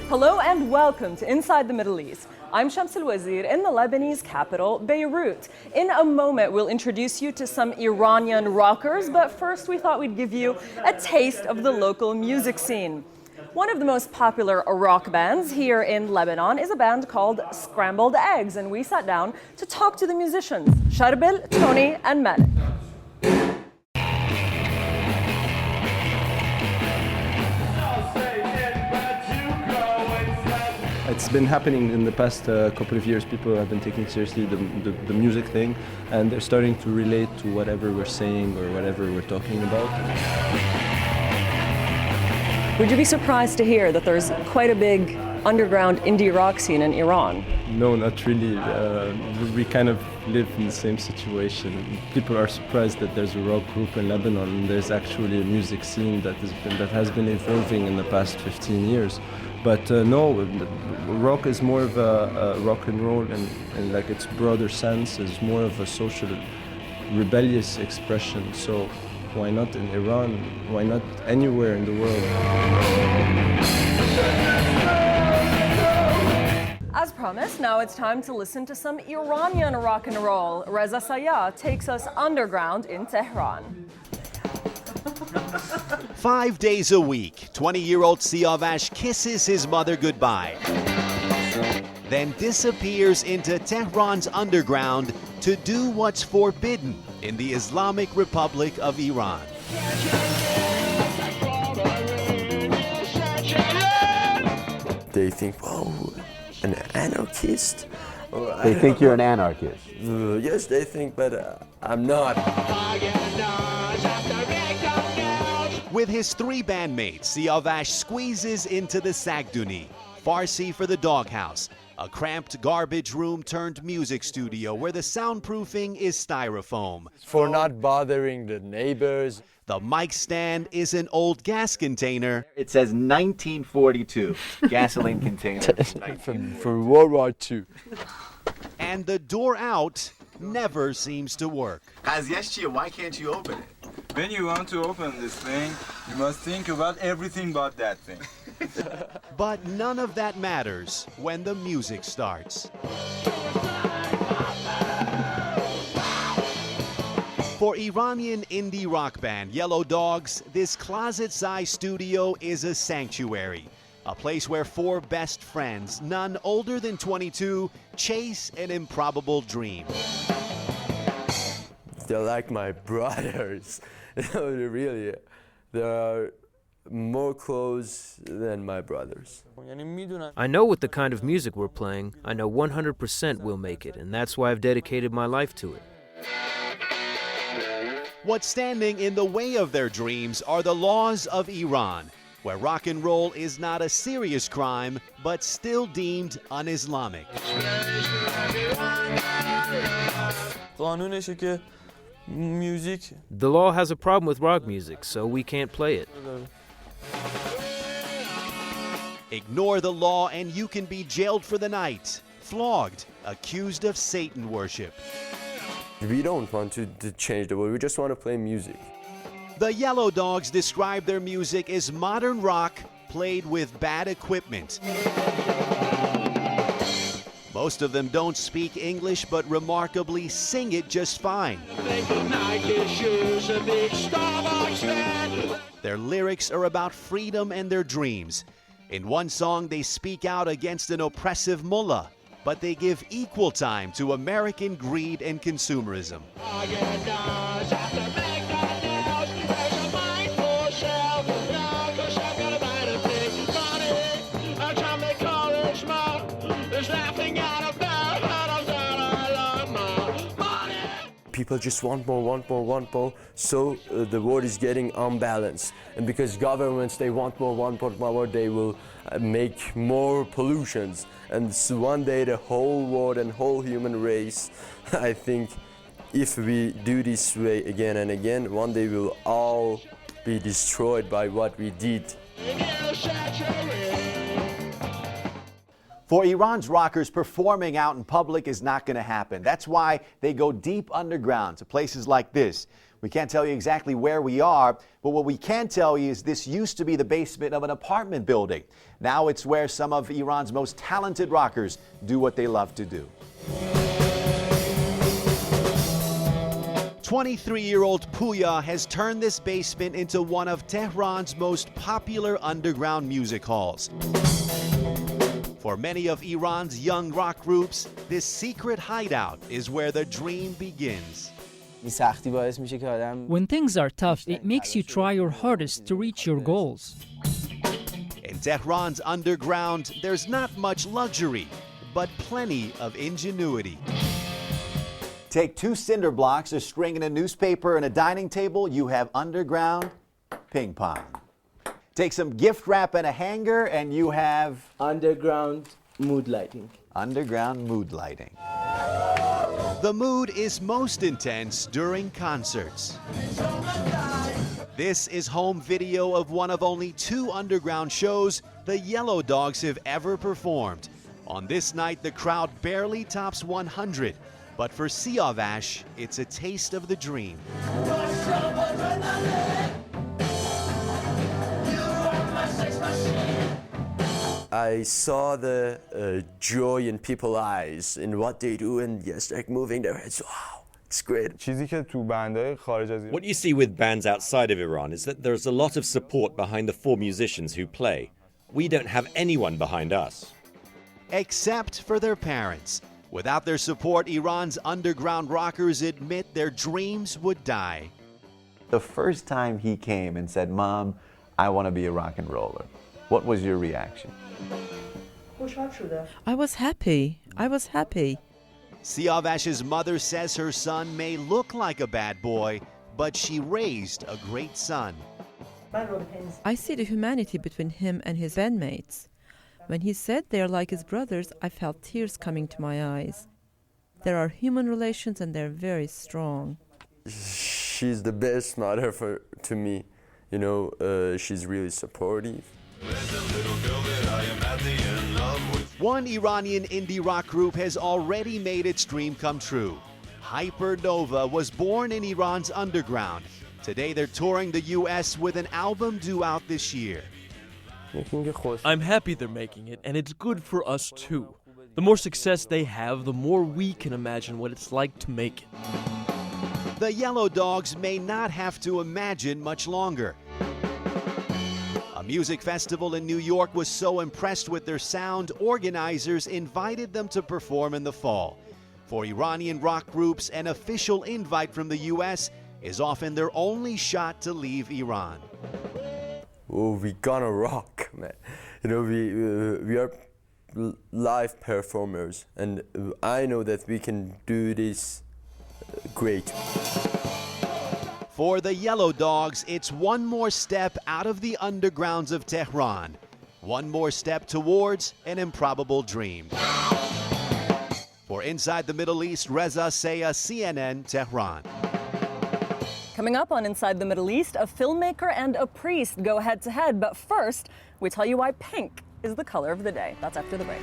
Hello and welcome to Inside the Middle East. I'm Shams El-Wazir in the Lebanese capital, Beirut. In a moment, we'll introduce you to some Iranian rockers, but first we thought we'd give you a taste of the local music scene. One of the most popular rock bands here in Lebanon is a band called Scrambled Eggs, and we sat down to talk to the musicians, Sharbil, Tony, and Malik. It's been happening in the past couple of years. People have been taking seriously the music thing, and they're starting to relate to whatever we're saying or whatever we're talking about. Would you be surprised to hear that there's quite a big underground indie rock scene in Iran? No, not really. We kind of live in the same situation. People are surprised that there's a rock group in Lebanon, and there's actually a music scene that has been evolving in the past 15 years. But no, rock is more of a rock and roll, and like its broader sense is more of a social, rebellious expression. So why not in Iran? Why not anywhere in the world? As promised, now it's time to listen to some Iranian rock and roll. Reza Sayah takes us underground in Tehran. 5 days a week, 20-year-old Siavash kisses his mother goodbye, then disappears into Tehran's underground to do what's forbidden in the Islamic Republic of Iran. They think, oh, an anarchist? They think you're an anarchist. Yes, they think, but I'm not. With his 3 bandmates, Siavash squeezes into the Sagduni, Farsi for the doghouse, a cramped garbage room turned music studio where the soundproofing is styrofoam. For not bothering the neighbors. The mic stand is an old gas container. It says 1942, gasoline container. For World War II. And the door out never seems to work. Why can't you open it? When you want to open this thing, you must think about everything but that thing. But none of that matters when the music starts. For Iranian indie rock band Yellow Dogs, this closet-sized studio is a sanctuary. A place where 4 best friends, none older than 22, chase an improbable dream. They're like my brothers. Really, they are more close than my brothers. I know with the kind of music we're playing, I know 100% we'll make it, and that's why I've dedicated my life to it. What's standing in the way of their dreams are the laws of Iran, where rock and roll is not a serious crime, but still deemed un-Islamic. The law has a problem with rock music, so we can't play it. Ignore the law and you can be jailed for the night, flogged, accused of Satan worship. We don't want to change the world, we just want to play music. The Yellow Dogs describe their music as modern rock played with bad equipment. Most of them don't speak English, but remarkably sing it just fine. Their lyrics are about freedom and their dreams. In one song, they speak out against an oppressive mullah, but they give equal time to American greed and consumerism. People just want more, so the world is getting unbalanced. And because governments, they want more, they will make more pollutions. And so one day the whole world and whole human race, I think if we do this way again and again, one day we'll all be destroyed by what we did. For Iran's rockers, performing out in public is not going to happen. That's why they go deep underground to places like this, We can't tell you exactly where we are, but what we can tell you is this used to be the basement of an apartment building. Now it's where some of Iran's most talented rockers do what they love to do. 23-year-old Puya has turned this basement into one of Tehran's most popular underground music halls. For many of Iran's young rock groups, this secret hideout is where the dream begins. When things are tough, it makes you try your hardest to reach your goals. In Tehran's underground, there's not much luxury, but plenty of ingenuity. Take 2 cinder blocks, a string and a newspaper, and a dining table, you have underground ping pong. Take some gift wrap and a hanger, and you have underground mood lighting. Underground mood lighting. The mood is most intense during concerts. This is home video of one of only 2 underground shows the Yellow Dogs have ever performed. On this night, the crowd barely tops 100. But for Siavash, it's a taste of the dream. I saw the joy in people's eyes in what they do and just like moving their heads. Wow, it's great. What you see with bands outside of Iran is that there's a lot of support behind the 4 musicians who play. We don't have anyone behind us. Except for their parents. Without their support, Iran's underground rockers admit their dreams would die. The first time he came and said, "Mom, I want to be a rock and roller," what was your reaction? I was happy. Siavash's mother says her son may look like a bad boy, but she raised a great son. I see the humanity between him and his bandmates. When he said they're like his brothers, I felt tears coming to my eyes. There are human relations and they're very strong. She's the best mother to me. You know, she's really supportive. One Iranian indie rock group has already made its dream come true. Hypernova was born in Iran's underground. Today they're touring the US with an album due out this year. I'm happy they're making it, and it's good for us too. The more success they have, the more we can imagine what it's like to make it. The Yellow Dogs may not have to imagine much longer. A music festival in New York was so impressed with their sound, organizers invited them to perform in the fall. For Iranian rock groups, an official invite from the US is often their only shot to leave Iran. Oh, we gonna rock, man. You know, we are live performers, and I know that we can do this great. For the Yellow Dogs, it's one more step out of the undergrounds of Tehran. One more step towards an improbable dream. For Inside the Middle East, Reza Sayah, CNN, Tehran. Coming up on Inside the Middle East, a filmmaker and a priest go head to head. But first, we tell you why pink is the color of the day. That's after the break.